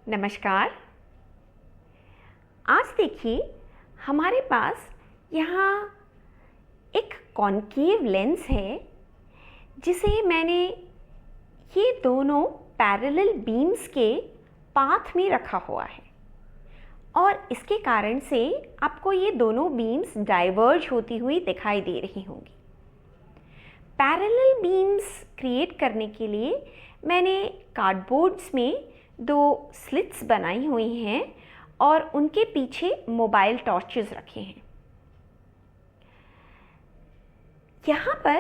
नमस्कार। आज देखिए हमारे पास यहाँ एक कॉन्केव लेंस है जिसे मैंने ये दोनों पैरेलल बीम्स के पाथ में रखा हुआ है और इसके कारण से आपको ये दोनों बीम्स डाइवर्ज होती हुई दिखाई दे रही होंगी। पैरेलल बीम्स क्रिएट करने के लिए मैंने कार्डबोर्ड्स में दो स्लिट्स बनाई हुई हैं और उनके पीछे मोबाइल टॉर्चेस रखे हैं। यहाँ पर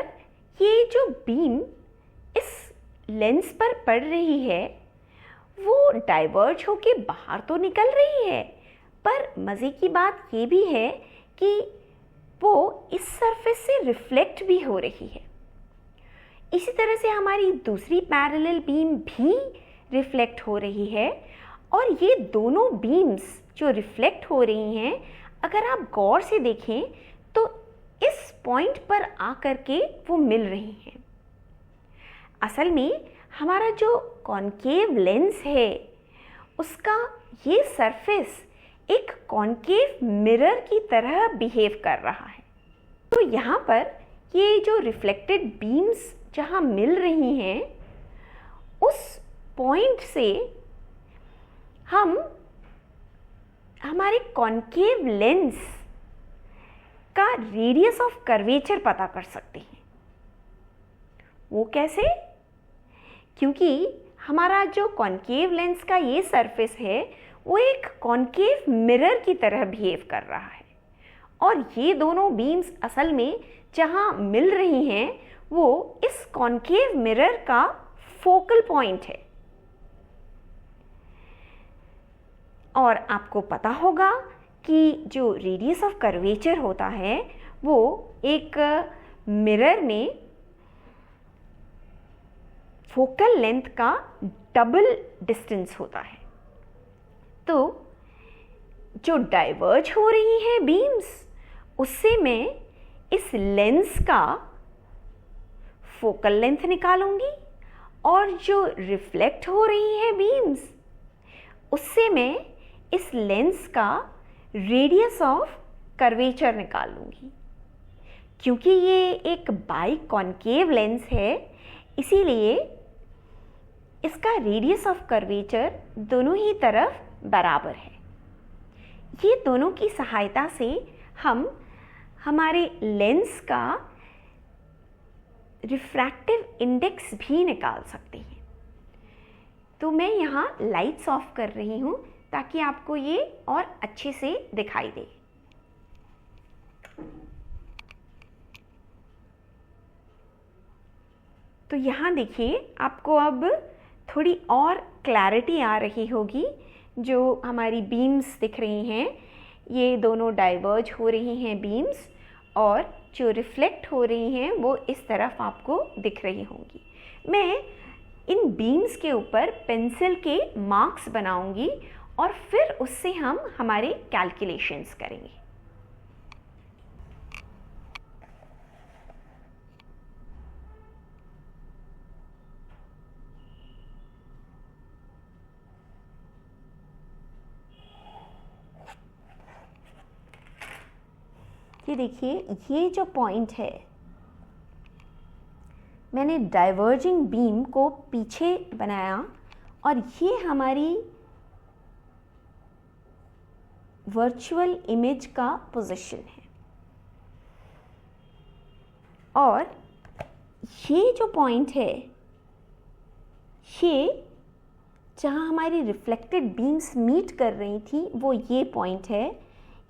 ये जो बीम इस लेंस पर पड़ रही है वो डाइवर्ज होके बाहर तो निकल रही है, पर मज़े की बात ये भी है कि वो इस सरफेस से रिफ्लेक्ट भी हो रही है। इसी तरह से हमारी दूसरी पैरेलल बीम भी रिफ्लेक्ट हो रही है और ये दोनों बीम्स जो रिफ्लेक्ट हो रही हैं, अगर आप गौर से देखें तो इस पॉइंट पर आकर के वो मिल रही हैं। असल में हमारा जो कॉन्केव लेंस है उसका ये सरफेस एक कॉन्केव मिरर की तरह बिहेव कर रहा है। तो यहाँ पर ये जो रिफ्लेक्टेड बीम्स जहाँ मिल रही हैं उस पॉइंट से हम हमारे कॉन्केव लेंस का रेडियस ऑफ कर्वेचर पता कर सकते हैं। वो कैसे? क्योंकि हमारा जो कॉन्केव लेंस का ये सरफेस है वो एक कॉन्केव मिरर की तरह बिहेव कर रहा है और ये दोनों बीम्स असल में जहाँ मिल रही हैं वो इस कॉन्केव मिरर का फोकल पॉइंट है। और आपको पता होगा कि जो रेडियस ऑफ कर्वेचर होता है वो एक मिरर में फोकल लेंथ का डबल डिस्टेंस होता है। तो जो डाइवर्ज हो रही हैं बीम्स उससे मैं इस लेंस का फोकल लेंथ निकालूंगी और जो रिफ्लेक्ट हो रही है बीम्स उससे मैं इस लेंस का रेडियस ऑफ कर्वेचर निकाल लूँगी। क्योंकि ये एक बाई कॉन्केव लेंस है इसीलिए इसका रेडियस ऑफ कर्वेचर दोनों ही तरफ बराबर है। ये दोनों की सहायता से हम हमारे लेंस का रिफ्रैक्टिव इंडेक्स भी निकाल सकते हैं। तो मैं यहाँ लाइट्स ऑफ कर रही हूँ ताकि आपको ये और अच्छे से दिखाई दे। तो यहाँ देखिए आपको अब थोड़ी और क्लैरिटी आ रही होगी। जो हमारी बीम्स दिख रही हैं ये दोनों डाइवर्ज हो रही हैं बीम्स और जो रिफ्लेक्ट हो रही हैं वो इस तरफ आपको दिख रही होंगी। मैं इन बीम्स के ऊपर पेंसिल के मार्क्स बनाऊंगी और फिर उससे हम हमारे कैलकुलेशंस करेंगे। ये देखिए ये जो पॉइंट है मैंने डाइवर्जिंग बीम को पीछे बनाया और ये हमारी वर्चुअल इमेज का पोजीशन है और ये जो पॉइंट है ये जहाँ हमारी रिफ्लेक्टेड बीम्स मीट कर रही थी वो ये पॉइंट है।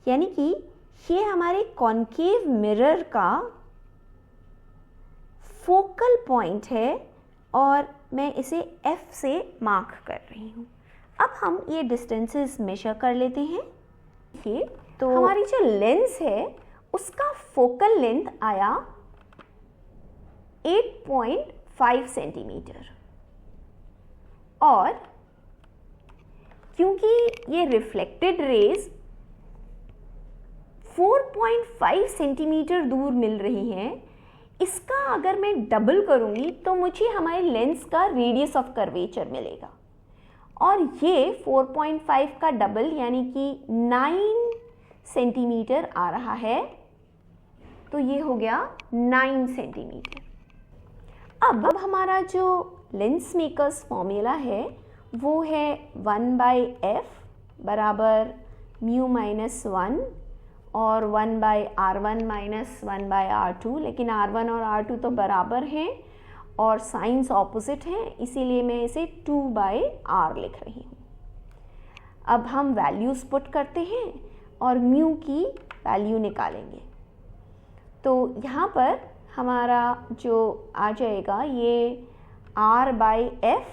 यानी कि ये हमारे कॉन्केव मिरर का फोकल पॉइंट है और मैं इसे F से मार्क कर रही हूँ। अब हम ये डिस्टेंसेस मेजर कर लेते हैं। देखिए तो हमारी जो लेंस है उसका फोकल लेंथ आया 8.5 सेंटीमीटर और क्योंकि ये रिफ्लेक्टेड रेज 4.5 सेंटीमीटर दूर मिल रही हैं, इसका अगर मैं डबल करूंगी तो मुझे हमारे लेंस का रेडियस ऑफ कर्वेचर मिलेगा और ये 4.5 का डबल यानी कि 9 सेंटीमीटर आ रहा है, तो ये हो गया 9 सेंटीमीटर। अब हमारा जो लेंस मेकर्स फॉर्मूला है वो है 1/f बराबर म्यू माइनस 1 और 1/r1 माइनस 1/r2, लेकिन r1 और r2 तो बराबर हैं और साइंस ऑपोजिट हैं, इसीलिए मैं इसे 2/r लिख रही हूँ। अब हम वैल्यूज़ पुट करते हैं और म्यू की वैल्यू निकालेंगे। तो यहाँ पर हमारा जो आ जाएगा ये r/f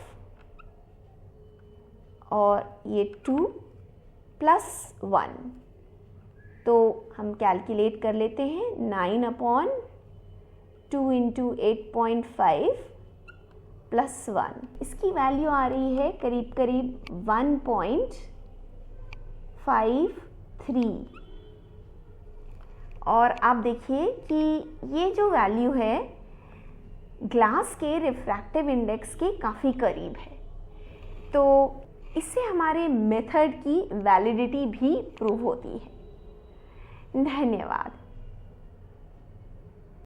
और ये 2 + 1, तो हम कैलकुलेट कर लेते हैं। 9/2 × 8.5 + 1, इसकी वैल्यू आ रही है करीब करीब 1.53। और आप देखिए कि ये जो वैल्यू है ग्लास के रिफ्रैक्टिव इंडेक्स के काफ़ी करीब है, तो इससे हमारे मेथड की वैलिडिटी भी प्रूव होती है। धन्यवाद।